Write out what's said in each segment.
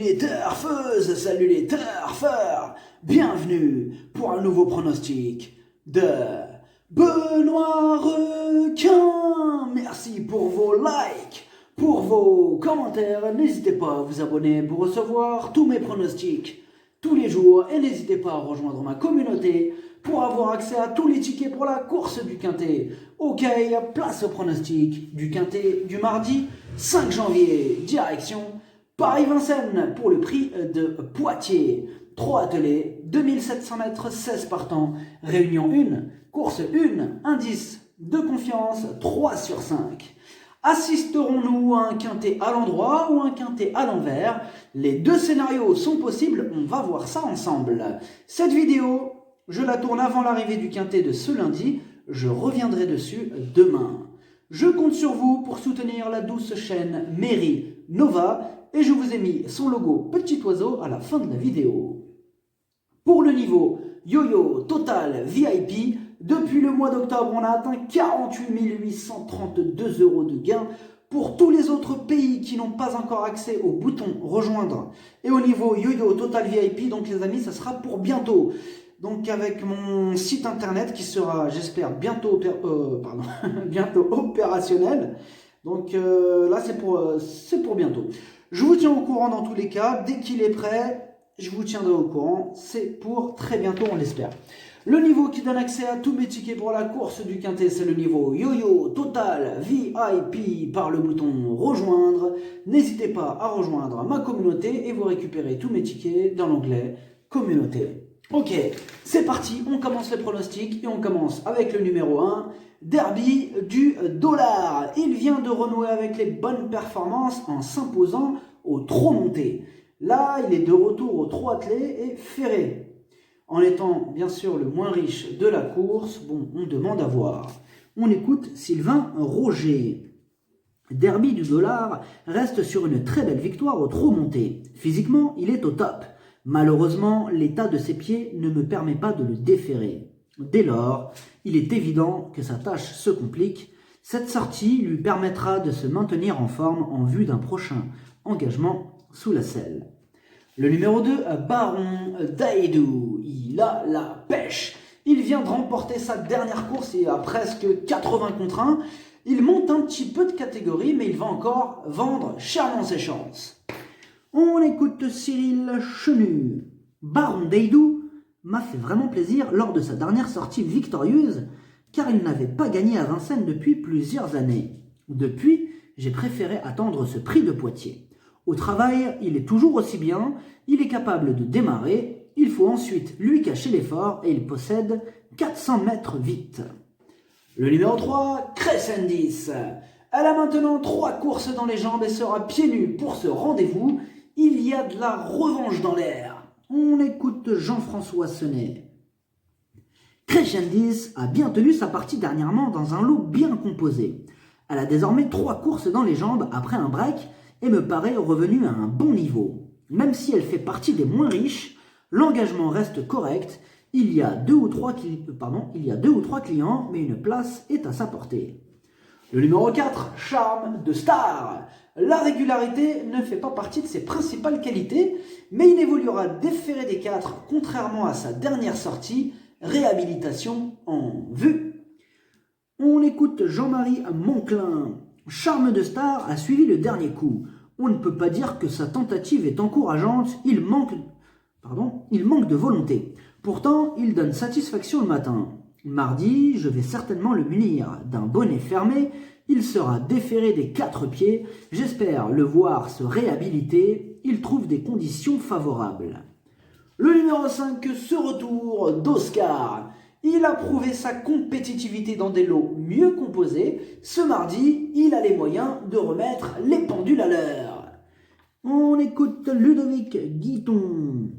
les turfeuses, salut les turfeurs. Bienvenue pour un nouveau pronostic de Benoît Requin. Merci pour vos likes, pour vos commentaires. N'hésitez pas à vous abonner pour recevoir tous mes pronostics tous les jours. Et n'hésitez pas à rejoindre ma communauté pour avoir accès à tous les tickets pour la course du Quintet. Ok, place au pronostic du Quintet du mardi 5 janvier. Direction Paris-Vincennes pour le prix de Poitiers. 3 attelés, 2700 mètres, 16 partants. Réunion 1, course 1, indice de confiance 3 sur 5. Assisterons-nous à un quintet à l'endroit ou un quintet à l'envers? Les deux scénarios sont possibles, on va voir ça ensemble. Cette vidéo, je la tourne avant l'arrivée du quintet de ce lundi, je reviendrai dessus demain. Je compte sur vous pour soutenir la douce chaîne Mairie Nova et je vous ai mis son logo petit oiseau à la fin de la vidéo. Pour le niveau Yo-Yo Total VIP, depuis le mois d'octobre, on a atteint 48 832 € de gains. Pour tous les autres pays qui n'ont pas encore accès au bouton rejoindre et au niveau Yo-Yo Total VIP, donc les amis, ça sera pour bientôt. Donc avec mon site internet qui sera, j'espère, bientôt, bientôt opérationnel. Donc là, c'est pour bientôt. Je vous tiens au courant dans tous les cas. Dès qu'il est prêt, je vous tiendrai au courant. C'est pour très bientôt, on l'espère. Le niveau qui donne accès à tous mes tickets pour la course du Quintet, c'est le niveau Yo-Yo Total VIP par le bouton rejoindre. N'hésitez pas à rejoindre ma communauté et vous récupérez tous mes tickets dans l'onglet communauté. Ok, c'est parti, on commence les pronostics et on commence avec le numéro 1, Derby du dollar. Il vient de renouer avec les bonnes performances en s'imposant au trot monté. Là, il est de retour au trot attelé et ferré. En étant bien sûr le moins riche de la course, bon, on demande à voir. On écoute Sylvain Roger. Derby du dollar reste sur une très belle victoire au trot monté. Physiquement, il est au top. Malheureusement, l'état de ses pieds ne me permet pas de le déférer. Dès lors, il est évident que sa tâche se complique. Cette sortie lui permettra de se maintenir en forme en vue d'un prochain engagement sous la selle. Le numéro 2, Baron Daidou. Il a la pêche. Il vient de remporter sa dernière course et à presque 80 contre 1. Il monte un petit peu de catégorie, mais il va encore vendre chèrement ses chances. On écoute Cyril Chenu. Baron Daidou m'a fait vraiment plaisir lors de sa dernière sortie victorieuse, car il n'avait pas gagné à Vincennes depuis plusieurs années. Depuis, j'ai préféré attendre ce prix de Poitiers. Au travail, il est toujours aussi bien, il est capable de démarrer, il faut ensuite lui cacher l'effort et il possède 400 mètres vite. Le numéro 3, Crescendis. Elle a maintenant 3 courses dans les jambes et sera pieds nus pour ce rendez-vous. Il y a de la revanche dans l'air. On écoute Jean-François Senet. Crescendis a bien tenu sa partie dernièrement dans un lot bien composé. Elle a désormais 3 courses dans les jambes après un break et me paraît revenue à un bon niveau. Même si elle fait partie des moins riches, l'engagement reste correct. Il y a 2 ou 3 clients, mais une place est à sa portée. Le numéro 4, Charme de Star. La régularité ne fait pas partie de ses principales qualités, mais il évoluera déféré des 4, contrairement à sa dernière sortie, réhabilitation en vue. On écoute Jean-Marie Monclin. Charme de Star a suivi le dernier coup. On ne peut pas dire que sa tentative est encourageante, il manque de volonté. Pourtant, il donne satisfaction le matin. Mardi, je vais certainement le munir d'un bonnet fermé, il sera déféré des 4 pieds, j'espère le voir se réhabiliter, il trouve des conditions favorables. Le numéro 5, ce retour d'Oscar. Il a prouvé sa compétitivité dans des lots mieux composés. Ce mardi, il a les moyens de remettre les pendules à l'heure. On écoute Ludovic Guiton.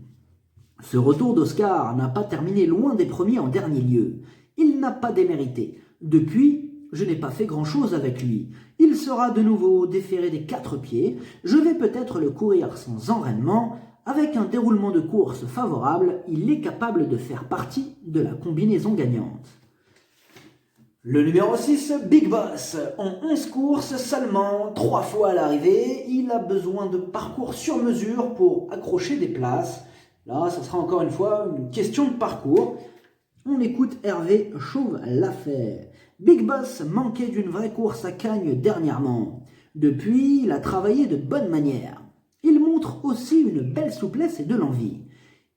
Ce retour d'Oscar n'a pas terminé loin des premiers en dernier lieu. Il n'a pas démérité. Depuis, je n'ai pas fait grand-chose avec lui. Il sera de nouveau déféré des 4 pieds. Je vais peut-être le courir sans enrainement. Avec un déroulement de course favorable, il est capable de faire partie de la combinaison gagnante. Le numéro 6, Big Boss. En 11 courses, seulement 3 fois à l'arrivée, il a besoin de parcours sur mesure pour accrocher des places. Là, ça sera encore une fois une question de parcours. On écoute Hervé Chauve-Lafay. Big Boss manquait d'une vraie course à Cagnes dernièrement. Depuis, il a travaillé de bonne manière. Il montre aussi une belle souplesse et de l'envie.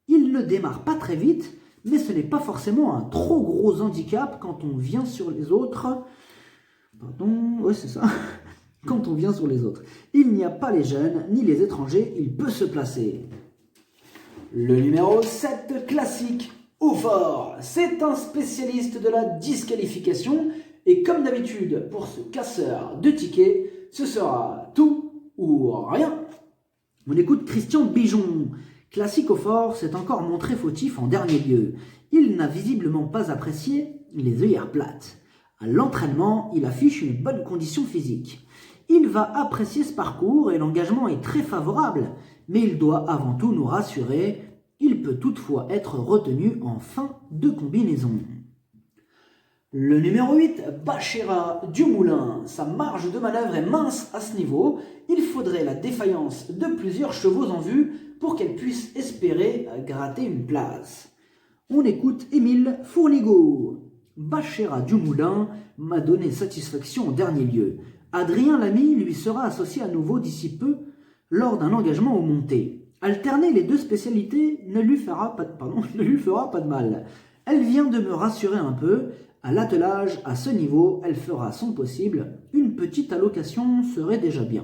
Il ne démarre pas très vite, mais ce n'est pas forcément un trop gros handicap quand on vient sur les autres. Quand on vient sur les autres. Il n'y a pas les jeunes ni les étrangers, il peut se placer. Le numéro 7, classique, Hautfort. C'est un spécialiste de la disqualification et comme d'habitude pour ce casseur de tickets, ce sera tout ou rien. On écoute Christian Bijon. Classique Hautfort s'est encore montré fautif en dernier lieu. Il n'a visiblement pas apprécié les œillères plates. À l'entraînement, il affiche une bonne condition physique. Il va apprécier ce parcours et l'engagement est très favorable, mais il doit avant tout nous rassurer. Il peut toutefois être retenu en fin de combinaison. Le numéro 8, Bachera Dumoulin. Sa marge de manœuvre est mince à ce niveau. Il faudrait la défaillance de plusieurs chevaux en vue pour qu'elle puisse espérer gratter une place. On écoute Émile Fournigaud. Bachera Dumoulin m'a donné satisfaction en dernier lieu. Adrien Lamy lui sera associé à nouveau d'ici peu lors d'un engagement aux montées. Alterner les deux spécialités ne lui fera pas de mal. Elle vient de me rassurer un peu. À l'attelage, à ce niveau, elle fera son possible. Une petite allocation serait déjà bien.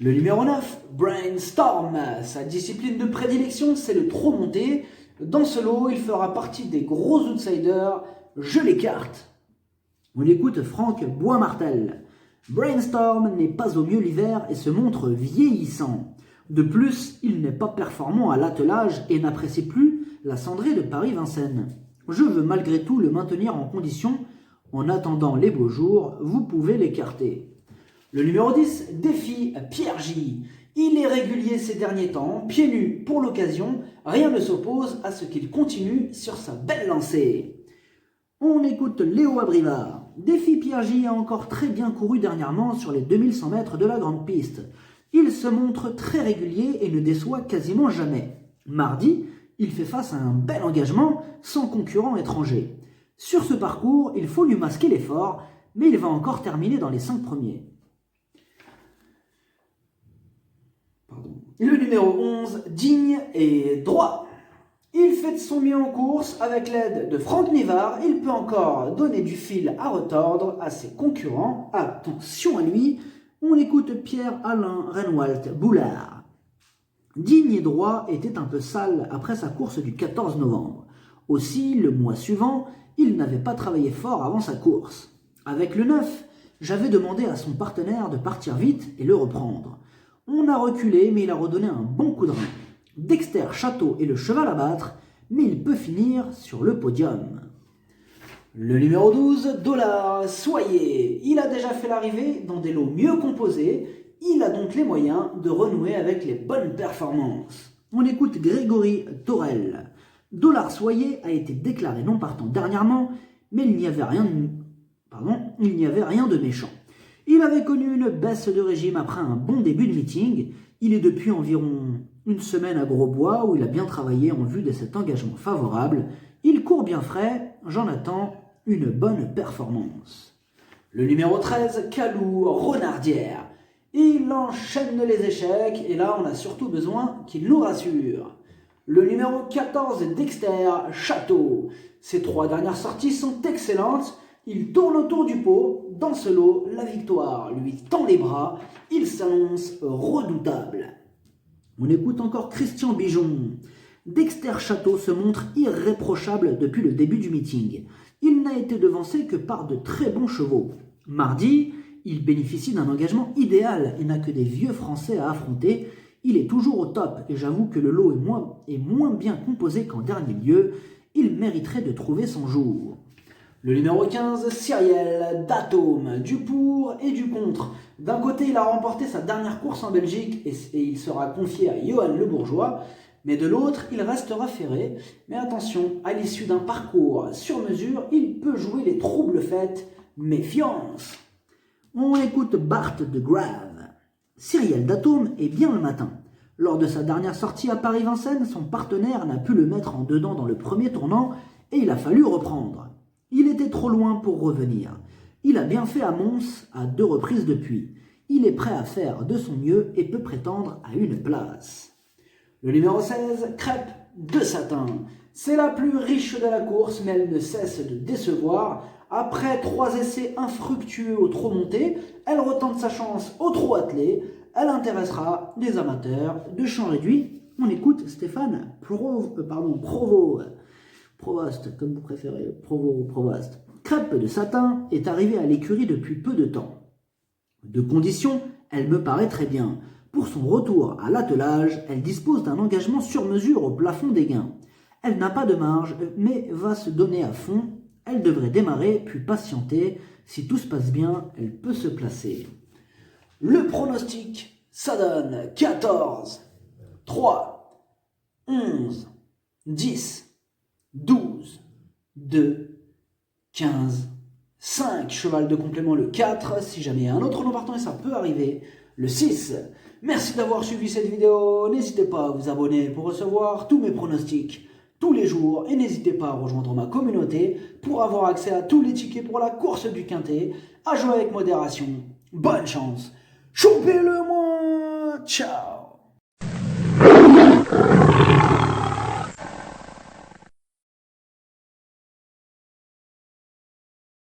Le numéro 9, Brainstorm. Sa discipline de prédilection, c'est le trot monté. Dans ce lot, il fera partie des gros outsiders. Je l'écarte. On écoute Franck Boismartel. Brainstorm n'est pas au mieux l'hiver et se montre vieillissant. De plus, il n'est pas performant à l'attelage et n'apprécie plus la cendrée de Paris-Vincennes. Je veux malgré tout le maintenir en condition. En attendant les beaux jours, vous pouvez l'écarter. Le numéro 10, Défi Pierre J. Il est régulier ces derniers temps, pieds nus pour l'occasion. Rien ne s'oppose à ce qu'il continue sur sa belle lancée. On écoute Léo Abrivard. Défi Pierre J a encore très bien couru dernièrement sur les 2100 mètres de la grande piste. Il se montre très régulier et ne déçoit quasiment jamais. Mardi, il fait face à un bel engagement sans concurrent étranger. Sur ce parcours, il faut lui masquer l'effort, mais il va encore terminer dans les 5 premiers. Le numéro 11, Digne et Droit. Il fait de son mieux en course avec l'aide de Franck Nivard. Il peut encore donner du fil à retordre à ses concurrents. Attention à lui. On écoute Pierre-Alain Renwalt-Boulard. Digne et Droit était un peu sale après sa course du 14 novembre. Aussi, le mois suivant, il n'avait pas travaillé fort avant sa course. Avec le 9, j'avais demandé à son partenaire de partir vite et le reprendre. On a reculé, mais il a redonné un bon coup de rein. Dexter Château est le cheval à battre, mais il peut finir sur le podium. Le numéro 12, Dollar Soyer. Il a déjà fait l'arrivée dans des lots mieux composés. Il a donc les moyens de renouer avec les bonnes performances. On écoute Grégory Torel. Dollar Soyer a été déclaré non partant dernièrement, mais il n'y avait rien de méchant. Il avait connu une baisse de régime après un bon début de meeting. Il est depuis environ une semaine à Grosbois où il a bien travaillé en vue de cet engagement favorable. Il court bien frais, j'en attends une bonne performance. Le numéro 13, Calou Renardière. Il enchaîne les échecs et là on a surtout besoin qu'il nous rassure. Le numéro 14, Dexter Château. Ses 3 dernières sorties sont excellentes. Il tourne autour du pot. Dans ce lot, la victoire lui tend les bras. Il s'annonce redoutable. On écoute encore Christian Bijon. Dexter Château se montre irréprochable depuis le début du meeting. Il n'a été devancé que par de très bons chevaux. Mardi, il bénéficie d'un engagement idéal et n'a que des vieux Français à affronter. Il est toujours au top et j'avoue que le lot est moins bien composé qu'en dernier lieu. Il mériterait de trouver son jour. Le numéro 15, Cyriel Datome, du pour et du contre. D'un côté, il a remporté sa dernière course en Belgique et il sera confié à Johan Le Bourgeois. Mais de l'autre, il restera ferré. Mais attention, à l'issue d'un parcours sur mesure, il peut jouer les troubles faits. Méfiance. On écoute Bart de Grave. Cyrielle d'Atome est bien le matin. Lors de sa dernière sortie à Paris-Vincennes, son partenaire n'a pu le mettre en dedans dans le premier tournant et il a fallu reprendre. Il était trop loin pour revenir. Il a bien fait à Mons à 2 reprises depuis. Il est prêt à faire de son mieux et peut prétendre à une place. Le numéro 16, Crêpe de Satin. C'est la plus riche de la course, mais elle ne cesse de décevoir. Après 3 essais infructueux au trot monté, elle retente sa chance au trot attelé. Elle intéressera des amateurs de champ réduit. On écoute Stéphane Provost, comme vous préférez, Provost. Crêpe de Satin est arrivée à l'écurie depuis peu de temps. De conditions, elle me paraît très bien. Pour son retour à l'attelage, elle dispose d'un engagement sur mesure au plafond des gains. Elle n'a pas de marge, mais va se donner à fond. Elle devrait démarrer, puis patienter. Si tout se passe bien, elle peut se placer. Le pronostic, ça donne 14, 3, 11, 10, 12, 2, 15, 5. Cheval de complément le 4. Si jamais il y a un autre nom partant, et ça peut arriver, le 6. Merci d'avoir suivi cette vidéo. N'hésitez pas à vous abonner pour recevoir tous mes pronostics tous les jours. Et n'hésitez pas à rejoindre ma communauté pour avoir accès à tous les tickets pour la course du Quintet. À jouer avec modération. Bonne chance. Choupez-le moi. Ciao.